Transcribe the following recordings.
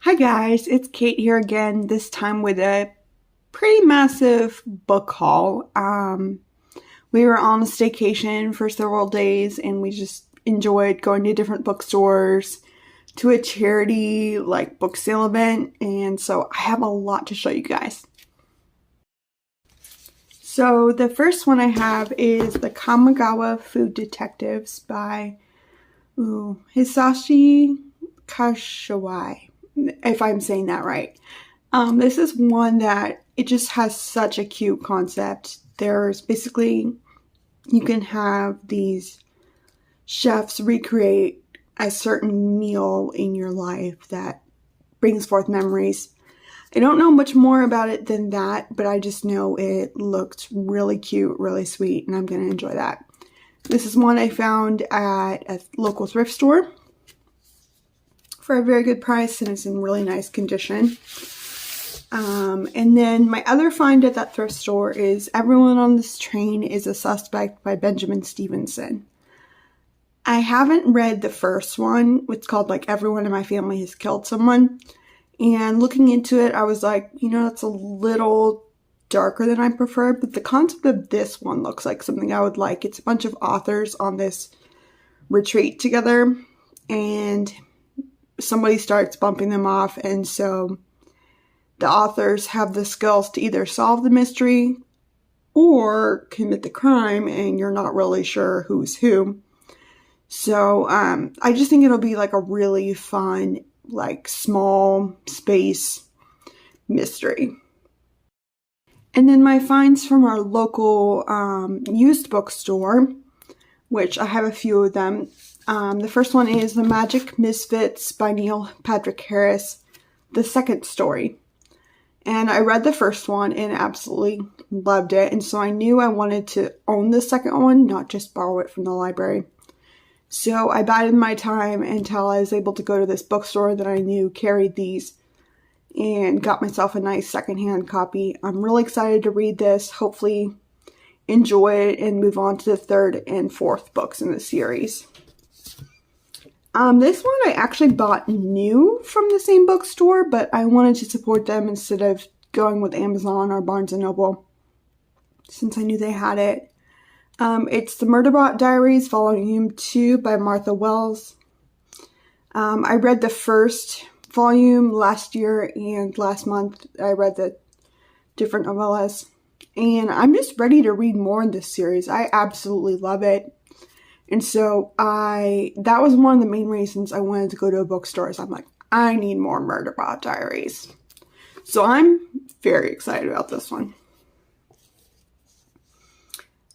Hi guys, it's Kate here again, this time with a pretty massive book haul. We were on a staycation for several days and we just enjoyed going to different bookstores, to a charity like book sale event, and so I have a lot to show you guys. So the first one I have is the Kamigawa Food Detectives by Hisashi Kashiwai, if I'm saying that right. This is one that it just has such a cute concept. There's basically, you can have these chefs recreate a certain meal in your life that brings forth memories. I don't know much more about it than that, but I just know it looked really cute, really sweet, and I'm going to enjoy that. This is one I found at a local thrift store for a very good price, and it's in really nice condition. And then my other find at that thrift store is Everyone on This Train is a Suspect by Benjamin Stevenson. I haven't read the first one. It's called like Everyone in My Family Has Killed Someone. And looking into it, I was like, that's a little darker than I preferred, but the concept of this one looks like something I would like. It's a bunch of authors on this retreat together, and somebody starts bumping them off, and so the authors have the skills to either solve the mystery or commit the crime, and you're not really sure who's who. So I just think it'll be like a really fun, like small space mystery. And then my finds from our local used bookstore, which I have a few of them. The first one is The Magic Misfits by Neil Patrick Harris, the second story. And I read the first one and absolutely loved it. And so I knew I wanted to own the second one, not just borrow it from the library. So I bided my time until I was able to go to this bookstore that I knew carried these and got myself a nice secondhand copy. I'm really excited to read this, hopefully enjoy it, and move on to the third and fourth books in the series. This one I actually bought new from the same bookstore, but I wanted to support them instead of going with Amazon or Barnes & Noble, since I knew they had it. It's the Murderbot Diaries, Volume 2 by Martha Wells. I read the first volume last year, and last month I read the different novellas. And I'm just ready to read more in this series. I absolutely love it. And so that was one of the main reasons I wanted to go to a bookstore. So I'm like, I need more Murderbot Diaries. So I'm very excited about this one.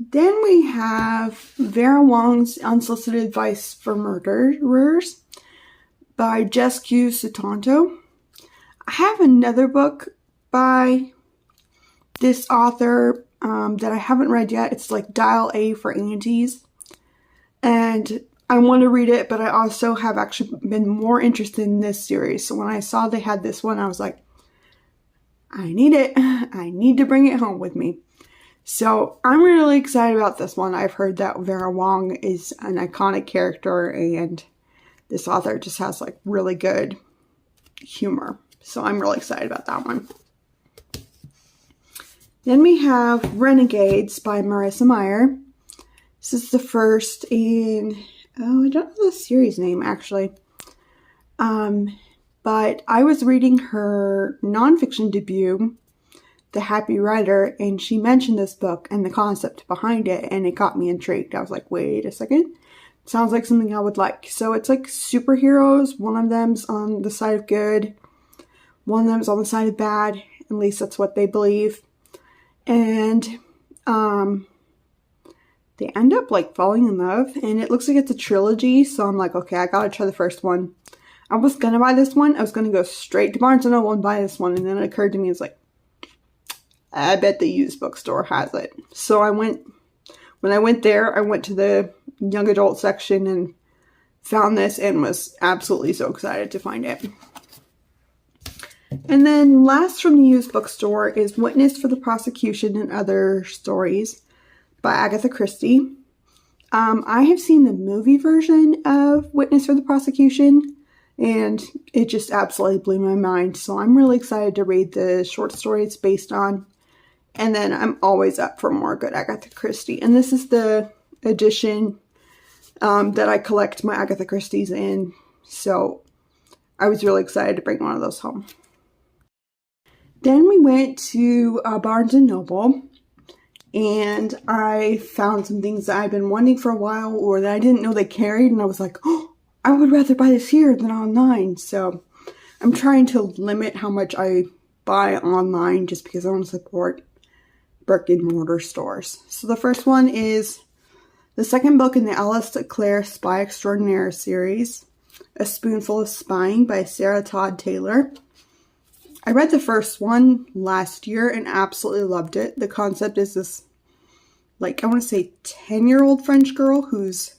Then we have Vera Wong's Unsolicited Advice for Murderers by Jess Q. Sutanto. I have another book by this author that I haven't read yet. It's like Dial A for Aunties. And I want to read it, but I also have actually been more interested in this series. So when I saw they had this one, I was like, I need it. I need to bring it home with me. So I'm really excited about this one. I've heard that Vera Wong is an iconic character, and this author just has like really good humor. So I'm really excited about that one. Then we have Renegades by Marissa Meyer. This is the first in, I don't know the series name actually. But I was reading her nonfiction debut, The Happy Writer, and she mentioned this book and the concept behind it, and it got me intrigued. I was like, wait a second. Sounds like something I would like. So it's like superheroes. One of them's on the side of good. One of them's on the side of bad. At least that's what they believe. And they end up like falling in love, and it looks like it's a trilogy. So I'm like, okay, I gotta try the first one. I was gonna buy this one. I was gonna go straight to Barnes & Noble and buy this one. And then it occurred to me, it's like, I bet the used bookstore has it. So when I went there, I went to the young adult section and found this and was absolutely so excited to find it. And then last from the used bookstore is Witness for the Prosecution and Other Stories by Agatha Christie. I have seen the movie version of Witness for the Prosecution, and it just absolutely blew my mind. So I'm really excited to read the short story it's based on. And then I'm always up for more good Agatha Christie. And this is the edition that I collect my Agatha Christie's in. So I was really excited to bring one of those home. Then we went to Barnes & Noble, and I found some things that I've been wanting for a while or that I didn't know they carried, and I was like, oh, I would rather buy this here than online. So I'm trying to limit how much I buy online just because I want to support brick and mortar stores. So the first one is the second book in the Alice Clare Spy Extraordinaire series, A Spoonful of Spying by Sarah Todd Taylor. I read the first one last year and absolutely loved it. The concept is this, like, I want to say 10-year-old French girl who's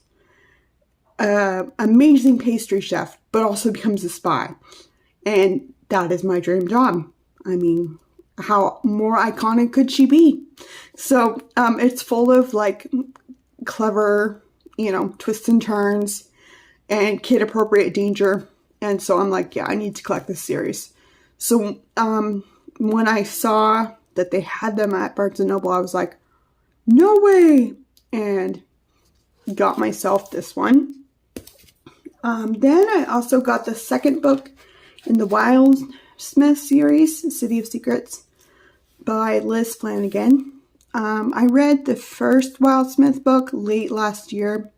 an amazing pastry chef, but also becomes a spy. And that is my dream job. I mean, how more iconic could she be? So it's full of, like, clever, twists and turns and kid-appropriate danger. And so I'm like, yeah, I need to collect this series. So when I saw that they had them at Barnes & Noble, I was like, no way! And got myself this one. Then I also got the second book in the Wildsmith series, City of Secrets, by Liz Flanagan. I read the first Wildsmith book late last year,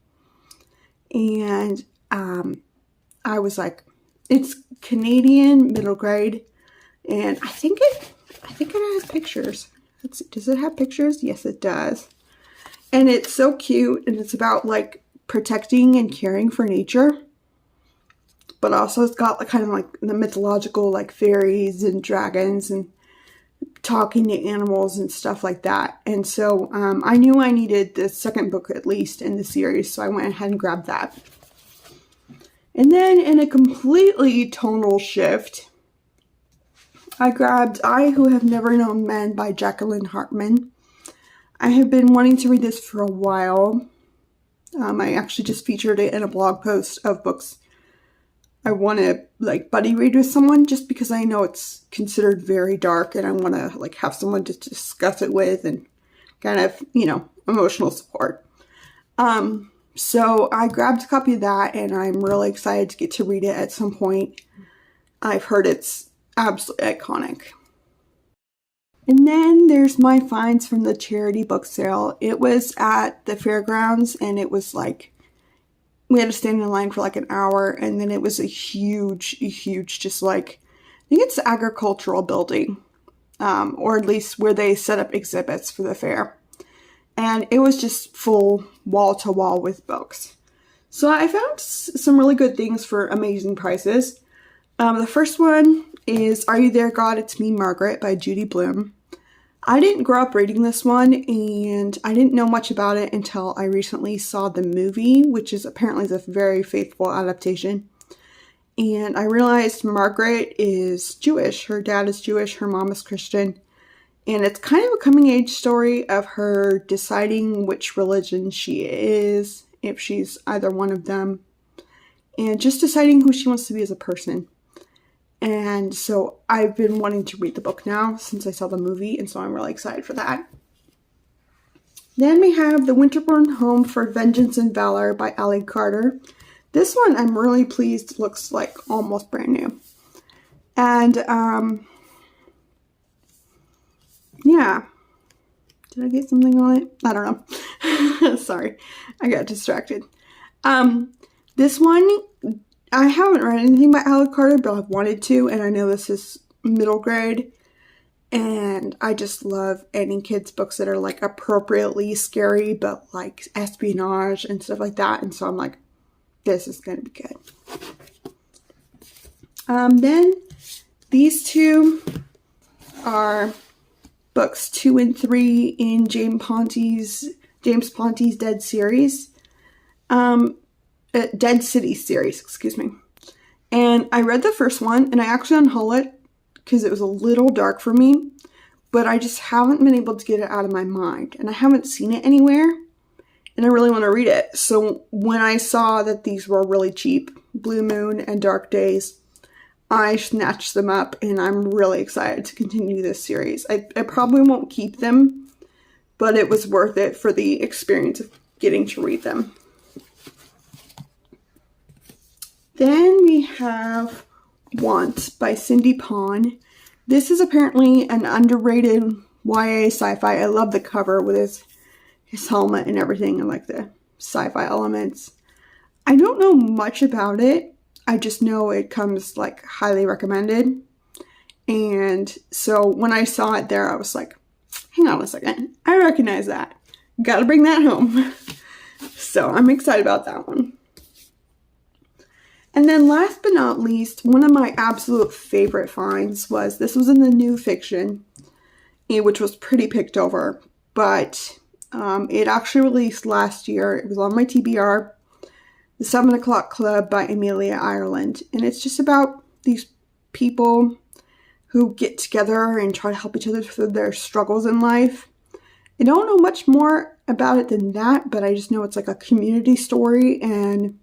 and I was like, it's Canadian middle grade, and I think it has pictures. Does it have pictures? Yes, it does. And it's so cute, and it's about, like, protecting and caring for nature, but also it's got, like, kind of like the mythological, like, fairies and dragons and talking to animals and stuff like that. And so I knew I needed the second book at least in the series, so I went ahead and grabbed that. And then in a completely tonal shift, I grabbed I Who Have Never Known Men by Jacqueline Hartman. I have been wanting to read this for a while. I actually just featured it in a blog post of books I want to, like, buddy read with someone, just because I know it's considered very dark and I want to, like, have someone to discuss it with and kind of, emotional support. So I grabbed a copy of that, and I'm really excited to get to read it at some point. I've heard it's absolutely iconic. And then there's my finds from the charity book sale. It was at the fairgrounds, and it was like, we had to stand in line for like an hour, and then it was a huge, just like, I think it's the agricultural building, or at least where they set up exhibits for the fair. And it was just full wall to wall with books. So I found some really good things for amazing prices. The first one is Are You There, God? It's Me, Margaret by Judy Blume. I didn't grow up reading this one, and I didn't know much about it until I recently saw the movie, which is apparently a very faithful adaptation. And I realized Margaret is Jewish. Her dad is Jewish, her mom is Christian. And it's kind of a coming-age story of her deciding which religion she is, if she's either one of them, and just deciding who she wants to be as a person. And so I've been wanting to read the book now since I saw the movie, and so I'm really excited for that. Then we have The Winterbourne Home for Vengeance and Valor by Ally Carter. This one I'm really pleased looks like almost brand new. And, yeah. Did I get something on it? I don't know. Sorry. I got distracted. This one, I haven't read anything by Ally Carter, but I've wanted to, and I know this is middle grade, and I just love any kids' books that are, like, appropriately scary, but, like, espionage and stuff like that, and so I'm like, this is going to be good. Then these two are books 2 and 3 in James Ponty's Dead series. Dead City series, excuse me. And I read the first one, and I actually unhauled it because it was a little dark for me, but I just haven't been able to get it out of my mind, and I haven't seen it anywhere, and I really want to read it. So when I saw that these were really cheap, Blue Moon and Dark Days. I snatched them up and I'm really excited to continue this series. I probably won't keep them, but it was worth it for the experience of getting to read them. Then we have Want by Cindy Pon. This is apparently an underrated YA sci-fi. I love the cover with his helmet and everything and like the sci-fi elements. I don't know much about it. I just know it comes like highly recommended. And so when I saw it there, I was like, hang on a second. I recognize that. Gotta bring that home. So I'm excited about that one. And then last but not least, one of my absolute favorite finds was, this was in the new fiction, which was pretty picked over, but it actually released last year. It was on my TBR. The 7 O'Clock Club by Amelia Ireland. And it's just about these people who get together and try to help each other through their struggles in life. I don't know much more about it than that, but I just know it's like a community story and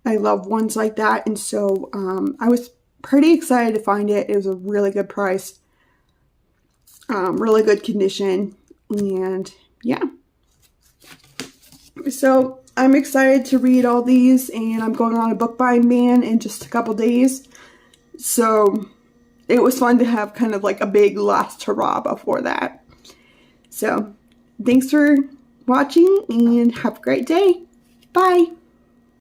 I love ones like that. And so I was pretty excited to find it. It was a really good price, really good condition, and yeah. So I'm excited to read all these, and I'm going on a book buying ban in just a couple days. So it was fun to have kind of like a big last hurrah before that. So thanks for watching and have a great day. Bye.